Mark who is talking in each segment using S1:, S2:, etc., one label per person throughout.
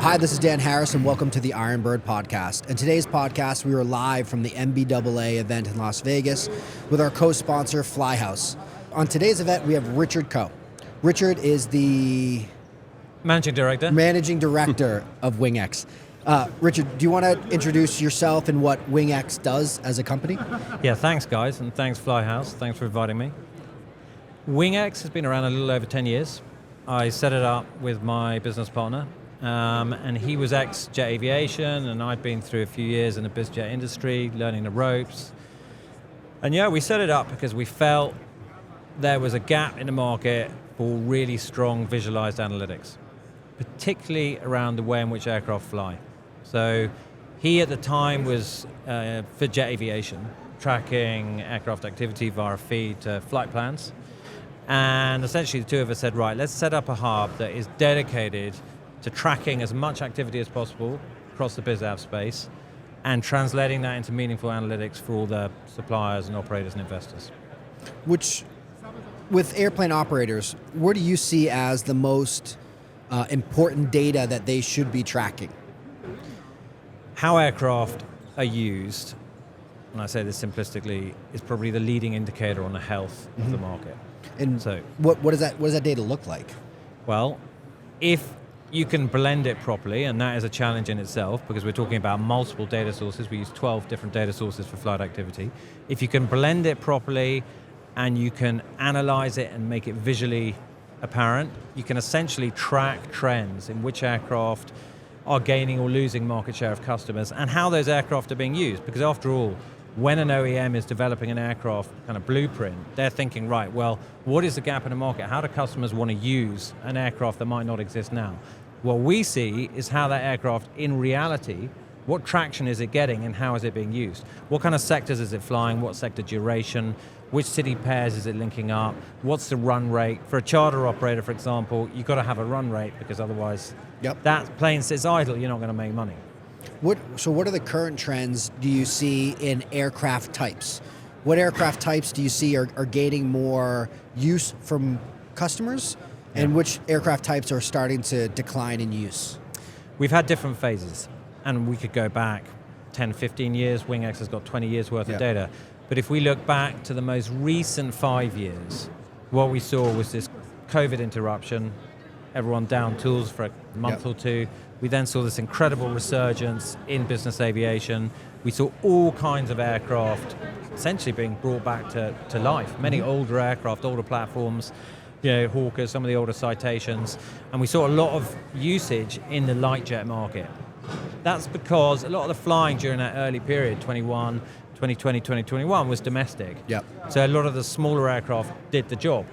S1: Hi, this is Dan Harris, and welcome to the Iron Bird podcast. In today's podcast, we are live from the MBAA event in Las Vegas with our co-sponsor, Flyhouse. On today's event, we have Richard Coe. Richard is the
S2: Managing Director
S1: of WINGX. Richard, do you want to introduce yourself and what WINGX does as a company?
S2: Yeah, thanks guys, and thanks Flyhouse. Thanks for inviting me. WINGX has been around a little over 10 years. I set it up with my business partner, and he was ex-Jet Aviation, and I'd been through a few years in the biz jet industry, learning the ropes. And yeah, we set it up because we felt there was a gap in the market for really strong visualized analytics, particularly around the way in which aircraft fly. So he at the time was for Jet Aviation, tracking aircraft activity via feed to flight plans. And essentially the two of us said, right, let's set up a hub that is dedicated to tracking as much activity as possible across the biz app space and translating that into meaningful analytics for all the suppliers and operators and investors.
S1: Which, with airplane operators, where do you see as the most important data that they should be tracking?
S2: How aircraft are used, and I say this simplistically, is probably the leading indicator on the health of the market.
S1: And so, what does that data look like?
S2: Well, if you can blend it properly, and that is a challenge in itself because we're talking about multiple data sources. We use 12 different data sources for flight activity. If you can blend it properly and you can analyze it and make it visually apparent, you can essentially track trends in which aircraft are gaining or losing market share of customers and how those aircraft are being used. Because after all, when an OEM is developing an aircraft kind of blueprint, they're thinking, right, well, what is the gap in the market? How do customers want to use an aircraft that might not exist now? What we see is how that aircraft, in reality, what traction is it getting and how is it being used? What kind of sectors is it flying? What sector duration? Which city pairs is it linking up? What's the run rate? For a charter operator, for example, you've got to have a run rate because otherwise that plane sits idle, you're not going to make money.
S1: So what are the current trends do you see in aircraft types? What aircraft types do you see are gaining more use from customers? And which aircraft types are starting to decline in use?
S2: We've had different phases, and we could go back 10, 15 years. WINGX has got 20 years worth of data. But if we look back to the most recent 5 years, what we saw was this COVID interruption, everyone down tools for a month or two. We then saw this incredible resurgence in business aviation. We saw all kinds of aircraft essentially being brought back to life. Many older aircraft, older platforms, Hawkers, some of the older Citations, and we saw a lot of usage in the light jet market. That's because a lot of the flying during that early period, 2020, 2021, was domestic. So a lot of the smaller aircraft did the job.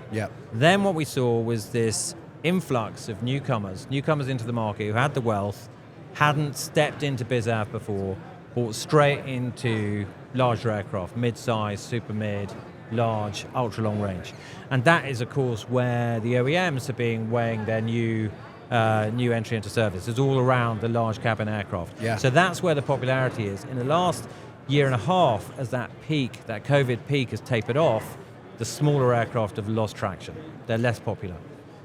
S2: Then what we saw was this influx of newcomers into the market who had the wealth, hadn't stepped into biz av before, bought straight into larger aircraft, mid-size, super mid, large, ultra long range. And that is, of course, where the OEMs are weighing their new entry into service. It's all around the large cabin aircraft. So that's where the popularity is. In the last year and a half, as that COVID peak has tapered off, the smaller aircraft have lost traction. They're less popular.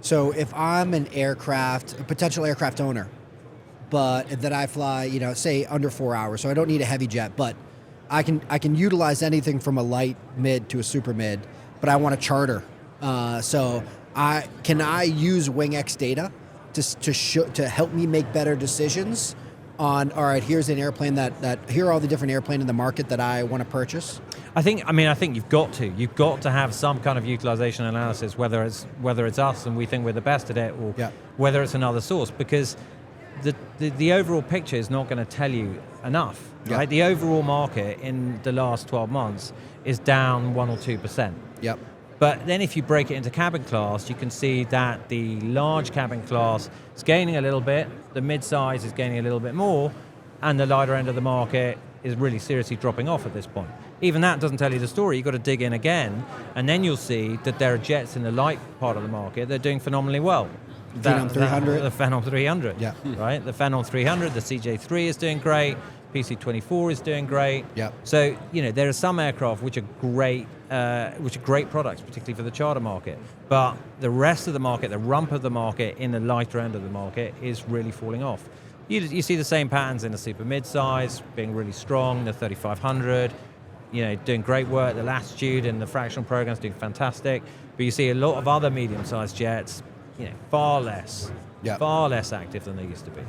S1: So if I'm a potential aircraft owner, but that I fly, say under 4 hours, so I don't need a heavy jet, but I can utilize anything from a light mid to a super mid, but I want to charter. So can I use WINGX data to help me make better decisions on, all right, here's an airplane here are all the different airplanes in the market that I want to purchase? I think
S2: you've got to have some kind of utilization analysis, whether it's us and we think we're the best at it, or whether it's another source, because the overall picture is not going to tell you enough. Right? The overall market in the last 12 months is down 1 or 2%. But then if you break it into cabin class, you can see that the large cabin class is gaining a little bit, the mid-size is gaining a little bit more, and the lighter end of the market is really seriously dropping off at this point. Even that doesn't tell you the story. You've got to dig in again, and then you'll see that there are jets in the light part of the market that are doing phenomenally well.
S1: Phenom 300?
S2: The Phenom 300, right? The Phenom 300, the CJ3 is doing great, PC-24 is doing great. So, there are some aircraft which are great products, particularly for the charter market. But the rest of the market, the rump of the market in the lighter end of the market is really falling off. You see the same patterns in the super mid-size, being really strong, the 3500, doing great work. The Latitude and the fractional programs doing fantastic. But you see a lot of other medium-sized jets, far less active than they used to be.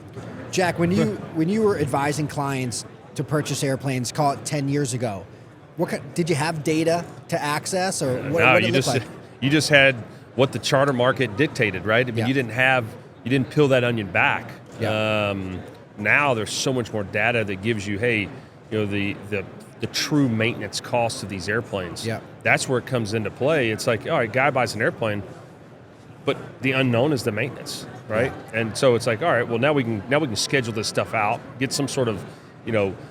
S1: Jack, when you were advising clients to purchase airplanes, call it 10 years ago, did you have data to access, or what did it look like?
S3: You just had what the charter market dictated, right? I mean, you didn't peel that onion back. Yeah. Now there's so much more data that gives you, the true maintenance cost of these airplanes.
S1: Yeah.
S3: That's where it comes into play. It's like, all right, guy buys an airplane, but the unknown is the maintenance, right? Yeah. And so it's like, all right, well now we can schedule this stuff out, get some sort of,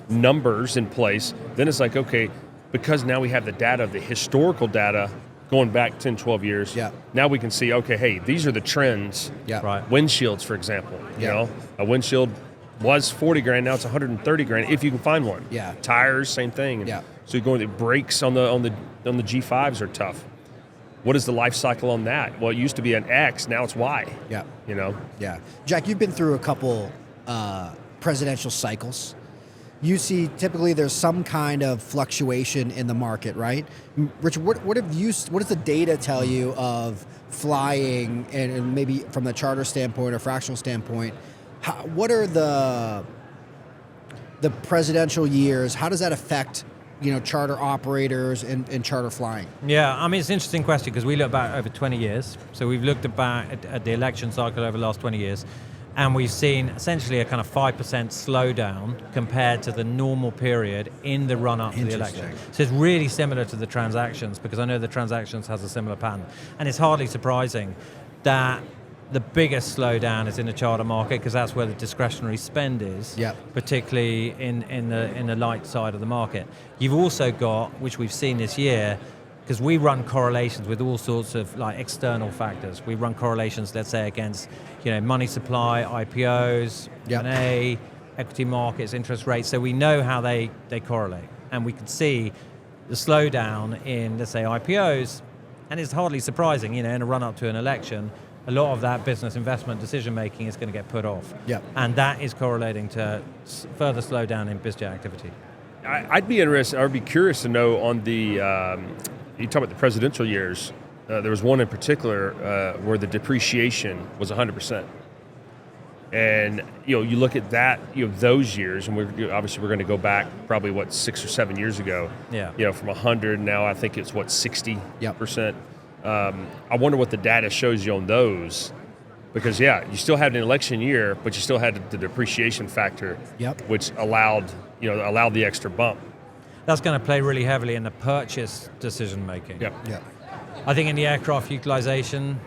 S3: numbers in place. Then it's like, okay, because now we have the data, the historical data going back 10, 12 years.
S1: Yeah.
S3: Now we can see, okay, hey, these are the trends.
S1: Yeah.
S2: Right.
S3: Windshields, for example. A windshield was $40,000, now it's $130,000 if you can find one.
S1: Yeah.
S3: Tires, same thing.
S1: Yeah.
S3: So you're going to brakes on the G5s are tough. What is the life cycle on that? Well, it used to be an X, now it's Y.
S1: Yeah.
S3: Yeah.
S1: Jack, you've been through a couple presidential cycles. You see, typically there's some kind of fluctuation in the market, right? Richard, what does the data tell you of flying, and maybe from the charter standpoint or fractional standpoint? What are the presidential years? How does that affect charter operators and charter flying?
S2: Yeah, I mean, it's an interesting question because we look back over 20 years. So we've looked back at the election cycle over the last 20 years. And we've seen essentially a kind of 5% slowdown compared to the normal period in the run-up to the election. So it's really similar to the transactions, because I know the transactions has a similar pattern. And it's hardly surprising that the biggest slowdown is in the charter market, because that's where the discretionary spend is, particularly in the light side of the market. You've also got, which we've seen this year, because we run correlations with all sorts of external factors. We run correlations, let's say, against money supply, IPOs, M&A, equity markets, interest rates. So we know how they correlate, and we can see the slowdown in, let's say, IPOs, and it's hardly surprising. In a run up to an election, a lot of that business investment decision making is going to get put off, and that is correlating to further slowdown in biz jet activity.
S3: I'd be curious to know on the. You talk about the presidential years. There was one in particular where the depreciation was 100%, and you look at that, those years, and we're going to go back probably 6 or 7 years ago. Yeah. From 100 now, I think it's 60%. I wonder what the data shows you on those, because you still had an election year, but you still had the depreciation factor, which allowed the extra bump.
S2: That's going to play really heavily in the purchase decision making.
S3: Yep.
S2: I think in the aircraft utilization,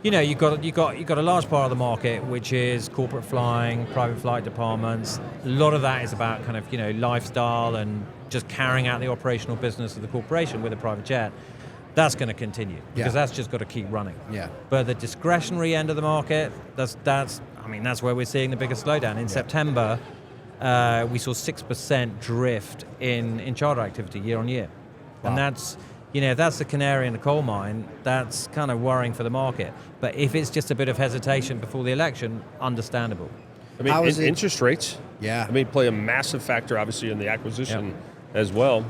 S2: you've got a large part of the market which is corporate flying, private flight departments. A lot of that is about kind of lifestyle and just carrying out the operational business of the corporation with a private jet. That's going to continue because that's just got to keep running. Yeah. But the discretionary end of the market, that's where we're seeing the biggest slowdown. In September, we saw 6% drift in charter activity year on year. Wow. And that's, that's the canary in the coal mine. That's kind of worrying for the market. But if it's just a bit of hesitation before the election, understandable.
S3: I mean, interest rates, play a massive factor, obviously, in the acquisition as well.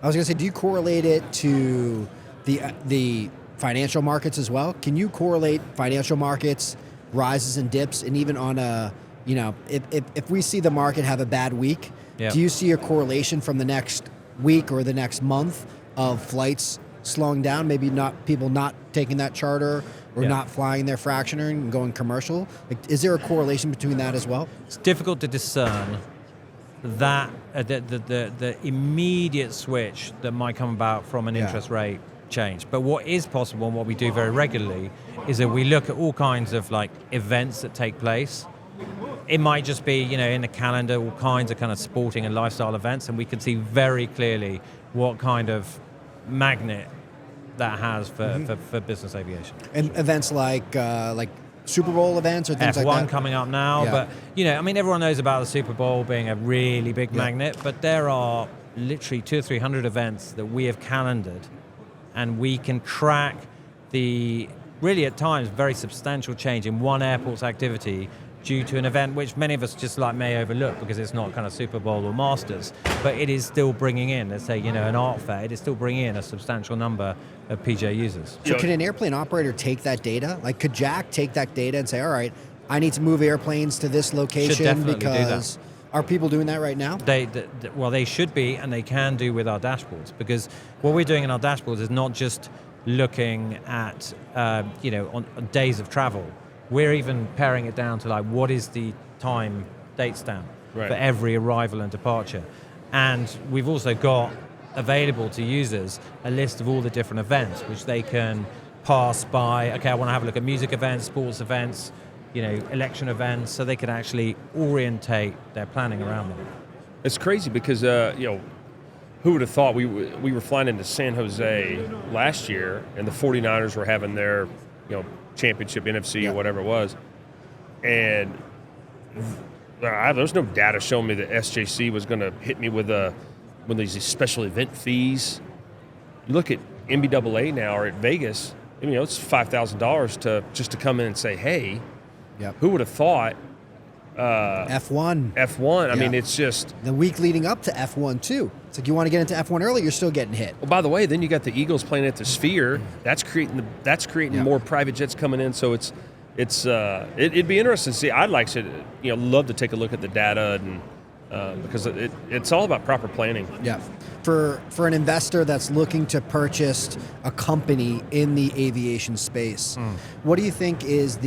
S1: I was going to say, do you correlate it to the financial markets as well? Can you correlate financial markets, rises and dips, and even on a if we see the market have a bad week, do you see a correlation from the next week or the next month of flights slowing down, maybe people not taking that charter or not flying their fractioner and going commercial? Is there a correlation between that as well?
S2: It's difficult to discern that the immediate switch that might come about from an interest rate change. But what is possible, and what we do very regularly, is that we look at all kinds of events that take place. It might just be, in the calendar, all kinds of kind of sporting and lifestyle events, and we can see very clearly what kind of magnet that has for business aviation.
S1: And events like Super Bowl events or things
S2: F1
S1: like that?
S2: coming up now, but everyone knows about the Super Bowl being a really big magnet, but there are literally 200 or 300 events that we have calendared, and we can track the really at times very substantial change in one airport's activity due to an event which many of us just like may overlook because it's not kind of Super Bowl or Masters, but it is still bringing in, let's say, you know, an art fair, it is still bringing in a substantial number of PJ users.
S1: So can an airplane operator take that data? Like, could Jack take that data and say, all right, I need to move airplanes to this location because are people doing that right now?
S2: Well, they should be, and they can do with our dashboards, because what we're doing in our dashboards is not just looking at, you know, on days of travel. We're even paring it down to like, what is the time date stamp for every arrival and departure? And we've also got available to users a list of all the different events which they can pass by. Okay, I want to have a look at music events, sports events, you know, election events, so they can actually orientate their planning around them.
S3: It's crazy because, you know, who would have thought we were flying into San Jose last year and the 49ers were having their, you know, championship NFC or whatever it was, and there's no data showing me that SJC was going to hit me with one of these special event fees. You look at NBAA now or at Vegas, you know, it's $5,000 just to come in and say, hey, who would have thought? F1. I mean, it's just
S1: the week leading up to F1 too. It's like you want to get into F1 early, you're still getting hit.
S3: Well, by the way, then you got the Eagles playing at the Sphere. That's creating more private jets coming in. So it'd be interesting to see. I'd like to, you know, love to take a look at the data and because it's all about proper planning. Yeah.
S1: For an investor that's looking to purchase a company in the aviation space, what do you think is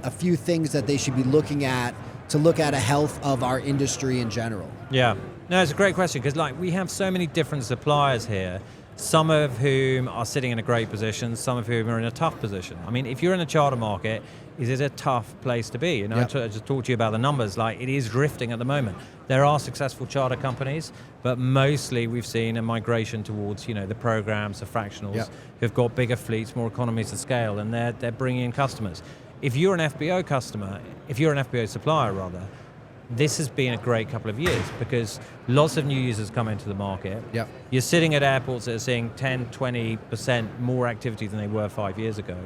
S1: a few things that they should be looking at to look at a health of our industry in general?
S2: Yeah, no, it's a great question because like we have so many different suppliers here, some of whom are sitting in a great position, some of whom are in a tough position. I mean, if you're in the charter market, it is a tough place to be. You know, I just talked to you about the numbers, like it is drifting at the moment. There are successful charter companies, but mostly we've seen a migration towards, you know, the programs, the fractionals, who've got bigger fleets, more economies of scale, and they're bringing in customers. If you're an FBO customer, if you're an FBO supplier rather, this has been a great couple of years because lots of new users come into the market. You're sitting at airports that are seeing 10, 20% more activity than they were 5 years ago.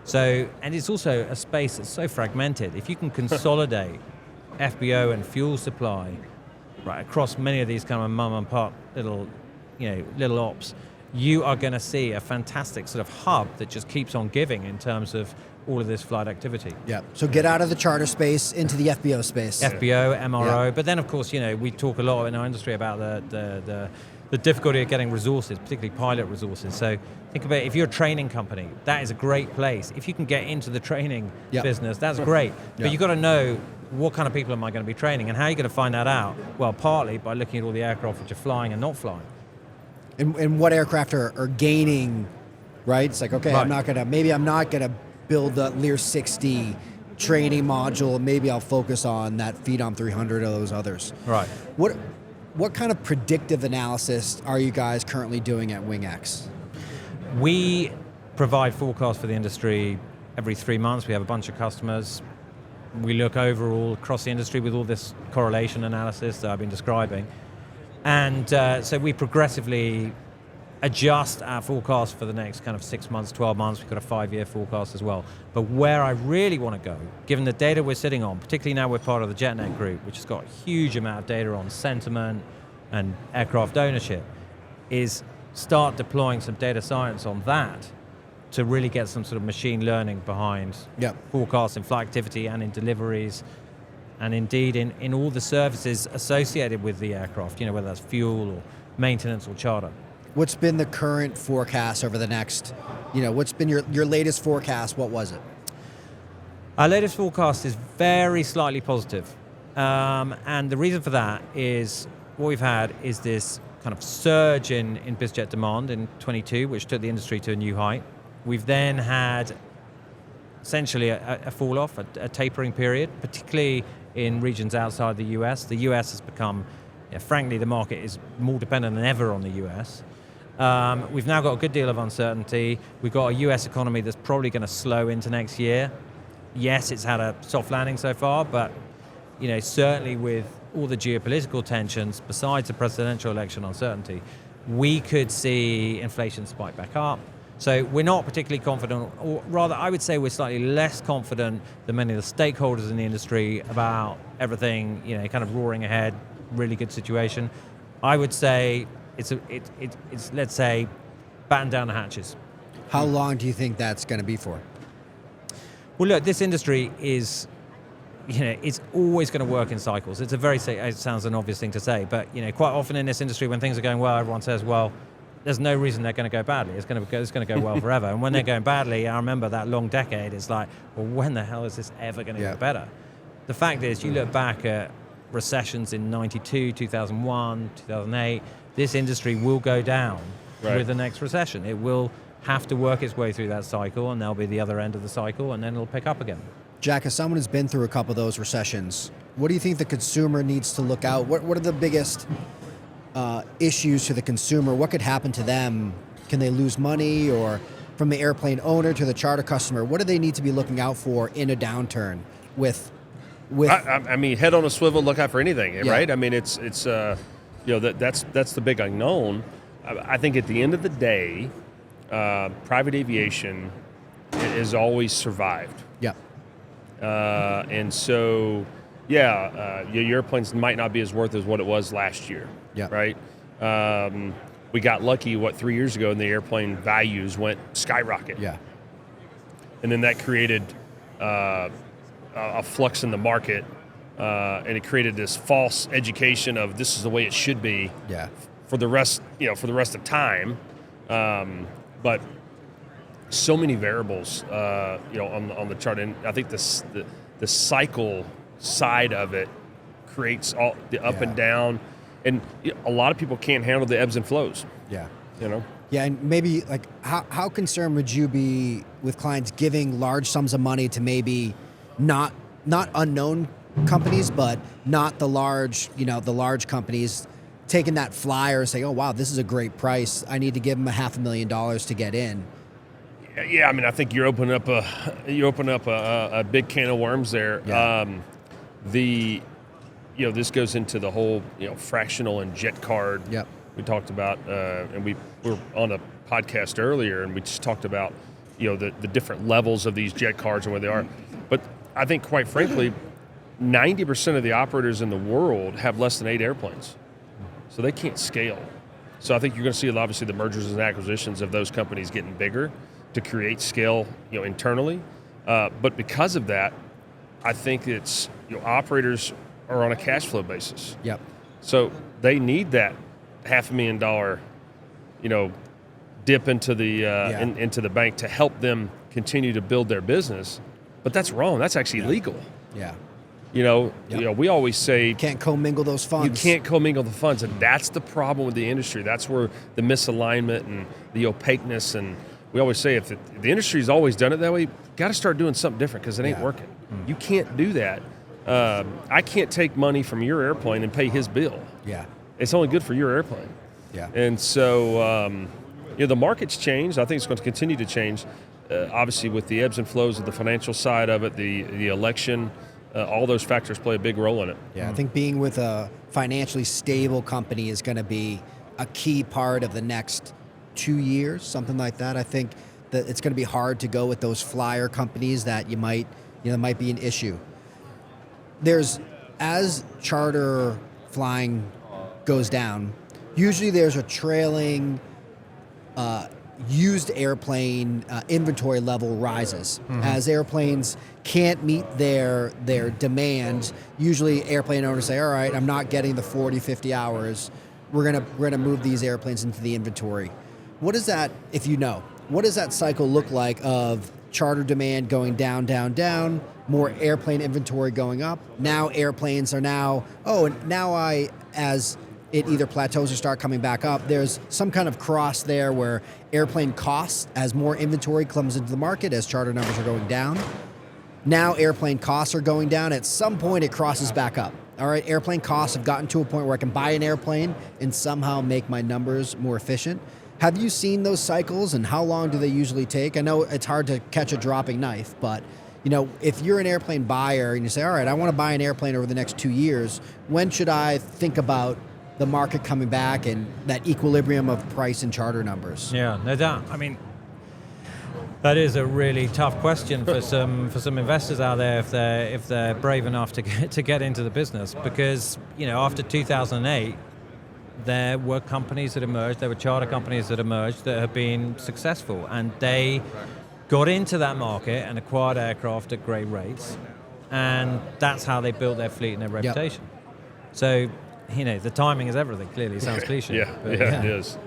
S2: So, and it's also a space that's so fragmented. If you can consolidate FBO and fuel supply right across many of these kind of mum and pop little ops, you are going to see a fantastic sort of hub that just keeps on giving in terms of all of this flight activity.
S1: So get out of the charter space into the FBO space.
S2: FBO, MRO, but then of course, you know, we talk a lot in our industry about the difficulty of getting resources, particularly pilot resources. So think about it, if you're a training company, that is a great place. If you can get into the training business, that's great. But you've got to know what kind of people am I going to be training and how are you going to find that out? Well, partly by looking at all the aircraft which are flying and not flying.
S1: And what aircraft are gaining, right? It's like, okay, I'm not going to build the Lear 60 training module. Maybe I'll focus on that FEEDOM 300 or those others.
S2: Right.
S1: What kind of predictive analysis are you guys currently doing at WINGX?
S2: We provide forecasts for the industry every 3 months. We have a bunch of customers. We look overall across the industry with all this correlation analysis that I've been describing. And so we progressively adjust our forecast for the next kind of 6 months, 12 months. We've got a 5-year forecast as well. But where I really want to go, given the data we're sitting on, particularly now we're part of the JetNet group, which has got a huge amount of data on sentiment and aircraft ownership, is start deploying some data science on that to really get some sort of machine learning behind forecasts in flight activity and in deliveries, and indeed in all the services associated with the aircraft, you know, whether that's fuel or maintenance or charter.
S1: What's been the current forecast over the next, you know, what's been your latest forecast? What was it?
S2: Our latest forecast is very slightly positive. And the reason for that is what we've had is this kind of surge in bizjet demand in 22, which took the industry to a new height. We've then had essentially a fall off, a tapering period, particularly in regions outside the US. The US has become, frankly, the market is more dependent than ever on the US. We've now got a good deal of uncertainty. We've got a US economy that's probably going to slow into next year. Yes, it's had a soft landing so far, but you know, certainly with all the geopolitical tensions, besides the presidential election uncertainty, we could see inflation spike back up. So we're not particularly confident, or rather I would say we're slightly less confident than many of the stakeholders in the industry about everything, kind of roaring ahead, really good situation. I would say it's let's say, batten down the hatches.
S1: How long do you think that's going to be for?
S2: Well, look, this industry is, it's always going to work in cycles. It sounds an obvious thing to say, but quite often in this industry, when things are going well, everyone says, well, there's no reason they're going to go badly. It's going to go well forever. And when they're going badly, I remember that long decade. It's like, well, when the hell is this ever going to get better? The fact is, you look back at recessions in 92, 2001, 2008. This industry will go down with the next recession. It will have to work its way through that cycle, and there'll be the other end of the cycle, and then it'll pick up again.
S1: Jack, as someone who's been through a couple of those recessions, what do you think the consumer needs to look out? What are the biggest issues to the consumer? What could happen to them? Can they lose money? Or from the airplane owner to the charter customer, what do they need to be looking out for in a downturn with
S3: I mean, head on a swivel, look out for anything, right? I mean, it's that's the big unknown. I think at the end of the day, private aviation has always survived.
S1: Yeah.
S3: And so, your airplanes might not be as worth as what it was last year.
S1: Yeah.
S3: Right. We got lucky 3 years ago, and the airplane values went skyrocket.
S1: Yeah.
S3: And then that created a flux in the market, and it created this false education of this is the way it should be.
S1: Yeah.
S3: For the rest of time. But so many variables, on the chart, and I think the cycle side of it creates all the up and down, and a lot of people can't handle the ebbs and flows.
S1: Yeah.
S3: Yeah,
S1: and maybe how concerned would you be with clients giving large sums of money to maybe not unknown companies, but not the large companies, taking that flyer and saying, oh wow, this is a great price, I need to give them $500,000 to get in?
S3: Yeah, I mean, I think you open up a big can of worms there.
S1: Yeah.
S3: This goes into the whole fractional and jet card.
S1: Yep.
S3: We talked about, and we were on a podcast earlier, and we just talked about the different levels of these jet cards and where they are. But I think, quite frankly, 90% of the operators in the world have less than 8 airplanes, so they can't scale. So I think you're going to see, obviously, the mergers and acquisitions of those companies getting bigger to create scale, internally. But because of that, I think it's operators are on a cash flow basis.
S1: Yep.
S3: So they need that $500,000, dip into the into the bank to help them continue to build their business. But that's wrong. That's actually illegal.
S1: Yeah.
S3: We always say
S1: can't commingle those funds.
S3: You can't commingle the funds, and that's the problem with the industry. That's where the misalignment and the opaqueness, and we always say if the industry's always done it that way, you got to start doing something different because it ain't working. You can't do that. I can't take money from your airplane and pay his bill.
S1: Yeah.
S3: It's only good for your airplane.
S1: Yeah.
S3: And so, the market's changed. I think it's going to continue to change, obviously with the ebbs and flows of the financial side of it, the election, all those factors play a big role in it.
S1: Yeah, I think being with a financially stable company is going to be a key part of the next 2 years, something like that. I think that it's going to be hard to go with those flyer companies that might be an issue. As charter flying goes down, usually there's a trailing used airplane inventory level rises. Mm-hmm. As airplanes can't meet their demand, usually airplane owners say, all right, I'm not getting the 40, 50 hours. We're gonna move these airplanes into the inventory. What is that, if you know, what does that cycle look like of charter demand going down, down, down, more airplane inventory going up? Now airplanes are as it either plateaus or start coming back up, there's some kind of cross there where airplane costs, as more inventory comes into the market, as charter numbers are going down. Now airplane costs are going down. At some point it crosses back up. All right, airplane costs have gotten to a point where I can buy an airplane and somehow make my numbers more efficient. Have you seen those cycles, and how long do they usually take? I know it's hard to catch a dropping knife, but if you're an airplane buyer and you say, all right, I want to buy an airplane over the next 2 years, when should I think about the market coming back and that equilibrium of price and charter numbers?
S2: Yeah, no doubt. I mean, That is a really tough question for some investors out there if they're brave enough to get into the business, because after 2008 there were companies that emerged, there were charter companies that emerged that have been successful, and they got into that market and acquired aircraft at great rates, and that's how they built their fleet and their reputation. So the timing is everything. Clearly, it sounds cliche.
S3: Yeah, it is.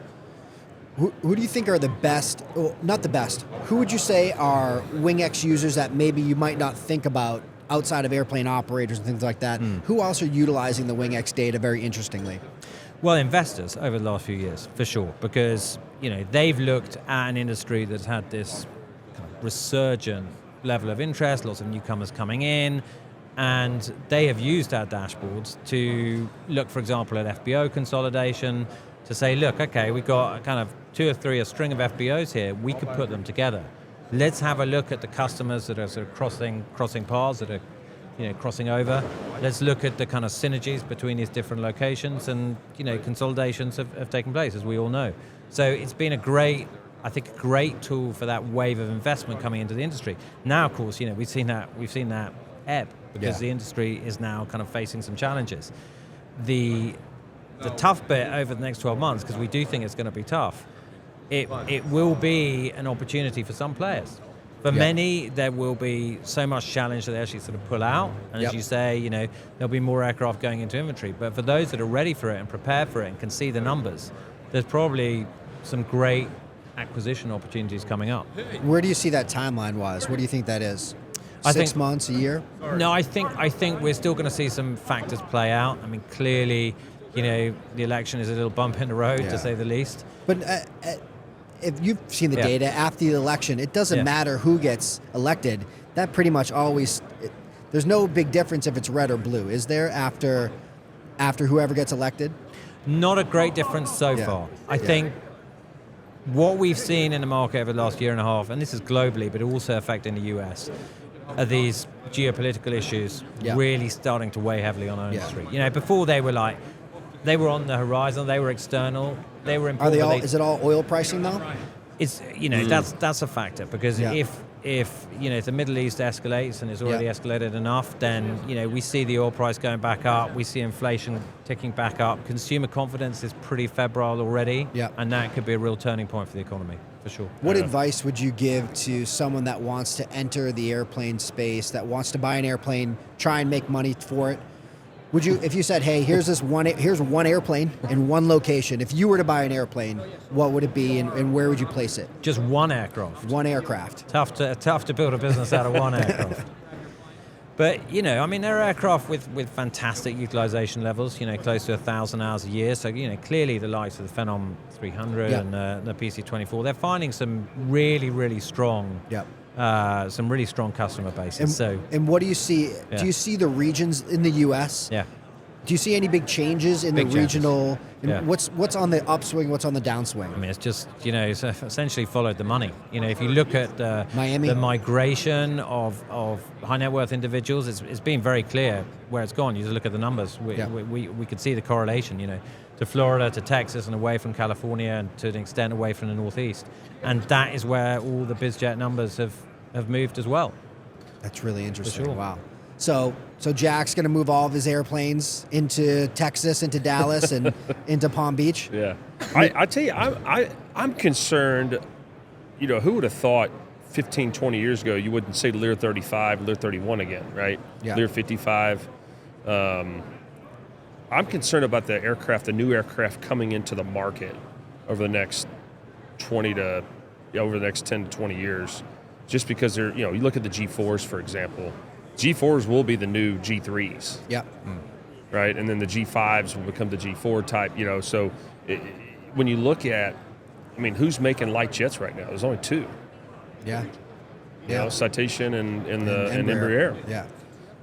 S1: Who do you think are the best, well, not the best, who would you say are WINGX users that maybe you might not think about outside of airplane operators and things like that? Who else are utilizing the WINGX data very interestingly?
S2: Well, investors over the last few years, for sure, because they've looked at an industry that's had this kind of resurgent level of interest, lots of newcomers coming in, and they have used our dashboards to look, for example, at FBO consolidation, to say, look, okay, we've got a kind of a string of FBOs here, we could put them together. Let's have a look at the customers that are sort of crossing paths, that are crossing over. Let's look at the kind of synergies between these different locations, and consolidations have taken place, as we all know. So it's been a great tool for that wave of investment coming into the industry. Now, of course, we've seen that ebb, because the industry is now kind of facing some challenges. The tough bit over the next 12 months, because we do think it's going to be tough, it will be an opportunity for some players. For many, there will be so much challenge that they actually sort of pull out, and as you say, there'll be more aircraft going into inventory. But for those that are ready for it and prepared for it and can see the numbers, there's probably some great acquisition opportunities coming up.
S1: Where do you see that timeline-wise? What do you think that is? 6 months, a year?
S2: No, I think we're still going to see some factors play out. I mean, clearly, the election is a little bump in the road, to say the least.
S1: But if you've seen the data after the election, it doesn't matter who gets elected. That pretty much always, there's no big difference if it's red or blue. Is there after whoever gets elected?
S2: Not a great difference so far. I think what we've seen in the market over the last year and a half, and this is globally, but also affecting the US, are these geopolitical issues really starting to weigh heavily on our industry. Before they were on the horizon, they were external, they were important.
S1: Is it all oil pricing though?
S2: It's that's a factor, because if the Middle East escalates, and it's already escalated enough, then we see the oil price going back up, we see inflation ticking back up, consumer confidence is pretty febrile already, and that could be a real turning point for the economy, for sure.
S1: What advice would you give to someone that wants to enter the airplane space, that wants to buy an airplane, try and make money for it? Would you, if you said, hey, here's one airplane in one location, if you were to buy an airplane, what would it be, and where would you place it?
S2: Just one aircraft.
S1: One aircraft.
S2: Tough to build a business out of one aircraft. But, there are aircraft with fantastic utilization levels, close to 1,000 hours a year. So, clearly the likes of the Phenom 300 and the PC-24, they're finding some really, really strong customer bases.
S1: And what do you see? Do you see the regions in the U.S.?
S2: Yeah.
S1: Do you see any big changes in the regional? What's on the upswing? What's on the downswing?
S2: I mean, it's just it's essentially followed the money. If you look at
S1: Miami,
S2: the migration of high net worth individuals, it's been very clear where it's gone. You just look at the numbers. We could see the correlation. To Florida, to Texas, and away from California, and to an extent away from the Northeast, and that is where all the BizJet numbers have moved as well.
S1: That's really interesting.
S2: For sure.
S1: Wow. So Jack's going to move all of his airplanes into Texas, into Dallas, and into Palm Beach.
S3: Yeah, I tell you, I'm concerned. Who would have thought 15, 20 years ago you wouldn't say Lear 35, Lear 31 again, right? Yeah. Lear 55. I'm concerned about the new aircraft coming into the market over the next 10 to 20 years, just because they're, you look at the G4s, for example. G4s will be the new G3s.
S1: Yeah.
S3: Right? And then the G5s will become the G4 type, so when you look at, who's making light jets right now? There's only two.
S1: Yeah.
S3: Citation and Embraer.
S1: Yeah.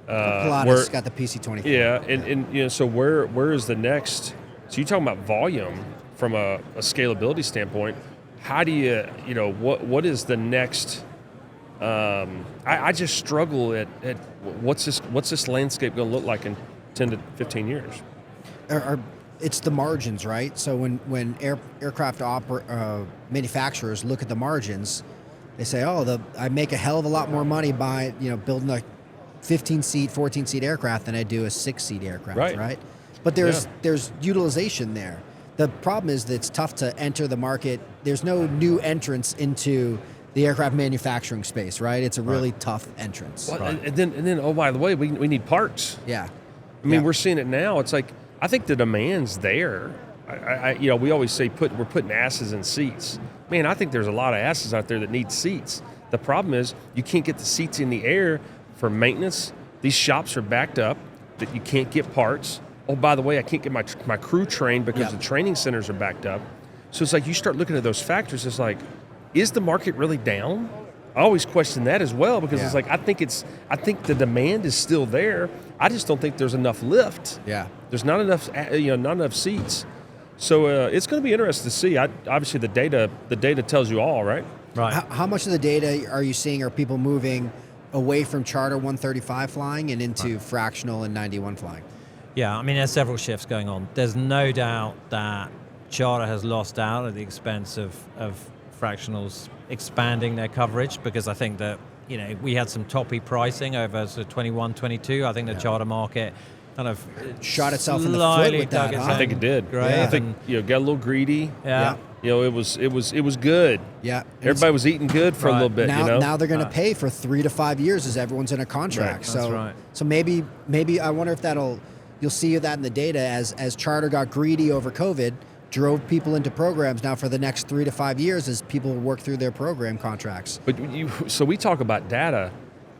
S1: Pilatus got the PC-24.
S3: Yeah, and so where is the next? So you're talking about volume from a scalability standpoint. How do you what is the next? I just struggle at what's this landscape going to look like in 10 to 15 years?
S1: It's the margins, right? So when aircraft manufacturers look at the margins, They say, I make a hell of a lot more money by building a 15-seat, 14-seat aircraft than I do a 6-seat aircraft, right? But there's utilization there. The problem is that it's tough to enter the market. There's no new entrance into the aircraft manufacturing space, right? It's a really tough entrance.
S3: Well, and then, oh, by the way, we need parts.
S1: Yeah.
S3: I mean, we're seeing it now. It's like, I think the demand's there. We always say we're putting asses in seats. Man, I think there's a lot of asses out there that need seats. The problem is you can't get the seats in the air for maintenance. These shops are backed up, that you can't get parts. Oh, by the way, I can't get my crew trained because the training centers are backed up. So it's like you start looking at those factors, it's like, is the market really down? I always question that as well, because it's like, I think the demand is still there. I just don't think there's enough lift.
S1: Yeah.
S3: There's not enough seats. So it's going to be interesting to see. Obviously, the data tells you all, right?
S2: Right.
S1: How much of the data are you seeing are people moving away from charter 135 flying and into fractional and 91 flying?
S2: Yeah, I mean, there's several shifts going on. There's no doubt that charter has lost out at the expense of fractionals expanding their coverage, because I think that, we had some toppy pricing over 21, 22. I think the charter market kind of
S1: shot itself in the foot with that.
S3: I think it did.
S2: Right?
S3: I think got a little greedy.
S2: Yeah.
S3: It was good.
S1: Yeah.
S3: Everybody was eating good for a little bit.
S1: Now they're going to pay for 3 to 5 years as everyone's in a contract.
S2: Right. That's right.
S1: So maybe I wonder if you'll see that in the data as charter got greedy over COVID, drove people into programs now for the next 3 to 5 years as people work through their program contracts.
S3: But so we talk about data.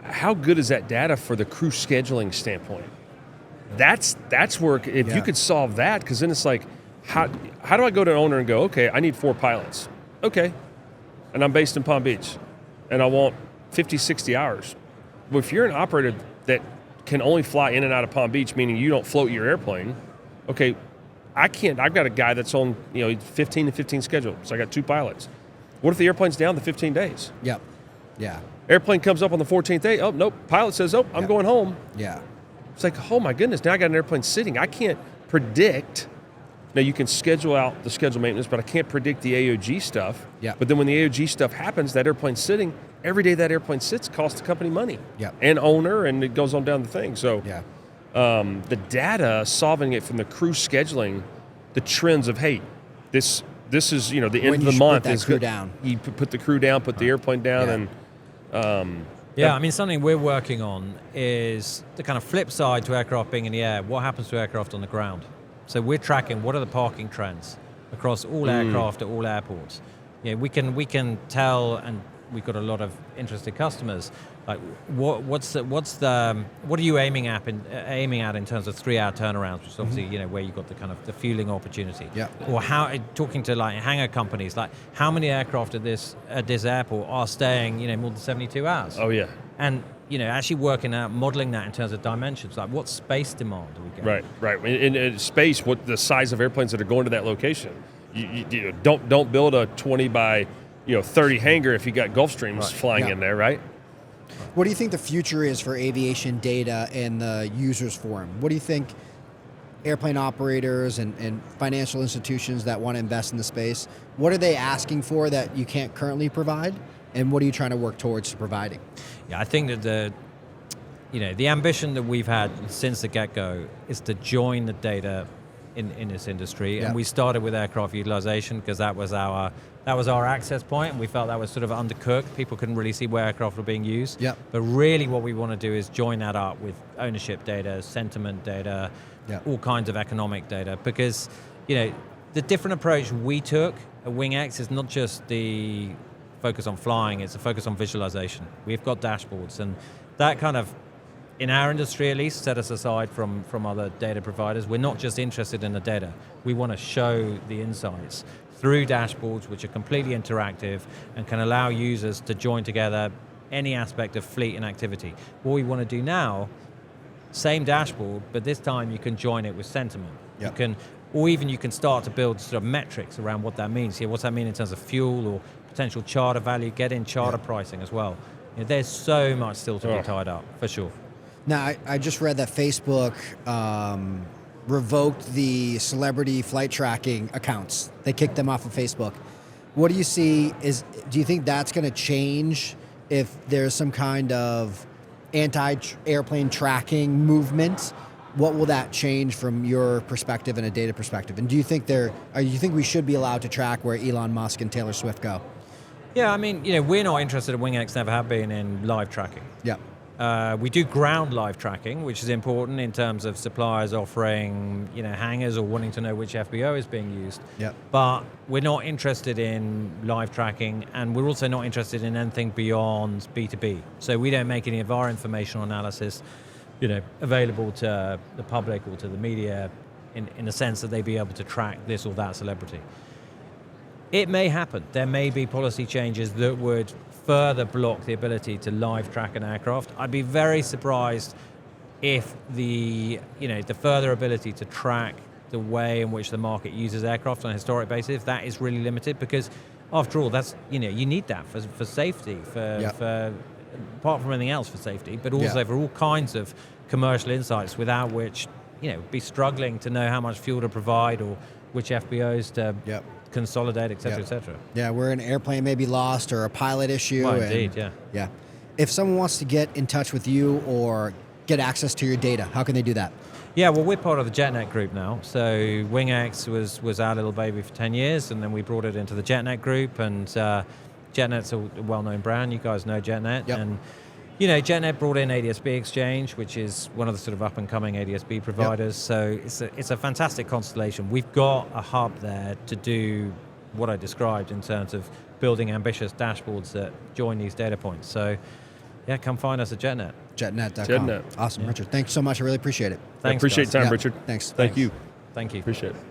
S3: How good is that data for the crew scheduling standpoint? That's where if you could solve that, because then it's like, how do I go to an owner and go, okay, I need 4 pilots. Okay. And I'm based in Palm Beach and I want 50, 60 hours. Well, if you're an operator that can only fly in and out of Palm Beach, meaning you don't float your airplane, okay, I can't. I've got a guy that's on 15 to 15 schedule, so I got 2 pilots. What if the airplane's down the 15 days?
S1: Yep. Yeah.
S3: Airplane comes up on the 14th day. Oh, nope. Pilot says, I'm going home.
S1: Yeah.
S3: It's like, oh my goodness, now I got an airplane sitting. I can't predict. Now you can schedule out the schedule maintenance, but I can't predict the AOG stuff.
S1: Yeah.
S3: But then when the AOG stuff happens, that airplane's sitting. Every day that airplane sits costs the company money.
S1: Yeah.
S3: And owner, and it goes on down the thing. So
S1: the
S3: data, solving it from the crew scheduling, the trends of, hey, this is the end of the month.
S1: Put that crew down.
S3: You put the crew down, put the airplane down, and
S2: I mean, something we're working on is the kind of flip side to aircraft being in the air. What happens to aircraft on the ground? So we're tracking what are the parking trends across all aircraft at all airports. We can tell, and we've got a lot of interested customers. Like, what are you aiming at in terms of 3-hour turnarounds, which is obviously where you got the kind of the fueling opportunity.
S1: Yeah.
S2: Or talking to like hangar companies, like how many aircraft at this airport are staying more than 72 hours?
S3: Oh yeah.
S2: And actually working out, modeling that in terms of dimensions, like what space demand are we getting?
S3: Right. In space, what the size of airplanes that are going to that location. You don't build a 20 by 30 hangar if you got Gulfstreams flying in there, right?
S1: What do you think the future is for aviation data and the users forum? What do you think airplane operators and financial institutions that want to invest in the space, what are they asking for that you can't currently provide? And what are you trying to work towards providing?
S2: Yeah, I think that the ambition that we've had since the get-go is to join the data in this industry. And we started with aircraft utilization because that was our access point, and we felt that was sort of undercooked. People couldn't really see where aircraft were being used.
S1: Yep.
S2: But really what we want to do is join that up with ownership data, sentiment data, all kinds of economic data, because the different approach we took at WINGX is not just the focus on flying, it's a focus on visualization. We've got dashboards, and that kind of, in our industry at least, set us aside from other data providers. We're not just interested in the data. We want to show the insights through dashboards which are completely interactive and can allow users to join together any aspect of fleet and activity. What we want to do now, same dashboard, but this time you can join it with sentiment.
S1: Yep.
S2: You can start to build sort of metrics around what that means. What's that mean in terms of fuel or potential charter value, get in charter pricing as well. There's so much still to be tied up, for sure.
S1: Now, I just read that Facebook revoked the celebrity flight tracking accounts. They kicked them off of Facebook. What do you see do you think that's going to change if there's some kind of anti-airplane tracking movement? What will that change from your perspective and a data perspective? And do you think we should be allowed to track where Elon Musk and Taylor Swift go?
S2: Yeah, I mean, we're not interested at WINGX, never have been, in live tracking.
S1: Yeah.
S2: We do ground live tracking, which is important in terms of suppliers offering, hangars or wanting to know which FBO is being used.
S1: Yep.
S2: But we're not interested in live tracking, and we're also not interested in anything beyond B2B. So we don't make any of our informational analysis, available to the public or to the media in the sense that they'd be able to track this or that celebrity. It may happen. There may be policy changes that would further block the ability to live track an aircraft. I'd be very surprised if the further ability to track the way in which the market uses aircraft on a historic basis, if that is really limited, because after all, that's you need that for safety, for apart from anything else for safety, but also for all kinds of commercial insights without which be struggling to know how much fuel to provide or which FBOs to consolidate, et cetera, et cetera.
S1: Yeah, where an airplane may be lost or a pilot issue.
S2: Well, indeed, yeah.
S1: Yeah. If someone wants to get in touch with you or get access to your data, how can they do that?
S2: Yeah, well, we're part of the JetNet group now. So WINGX was our little baby for 10 years, and then we brought it into the JetNet group, and JetNet's a well-known brand. You guys know JetNet.
S1: Yep.
S2: And JetNet brought in ADSB Exchange, which is one of the sort of up-and-coming ADSB providers. Yep. So it's a fantastic constellation. We've got a hub there to do what I described in terms of building ambitious dashboards that join these data points. So, yeah, come find us at JetNet.
S1: JetNet.com.
S3: JetNet.
S1: Awesome, Richard. Thank you so much. I really appreciate it.
S3: I appreciate
S2: guys.
S3: time, Richard.
S1: Thanks.
S3: Thank you.
S2: Thank you.
S3: Appreciate it.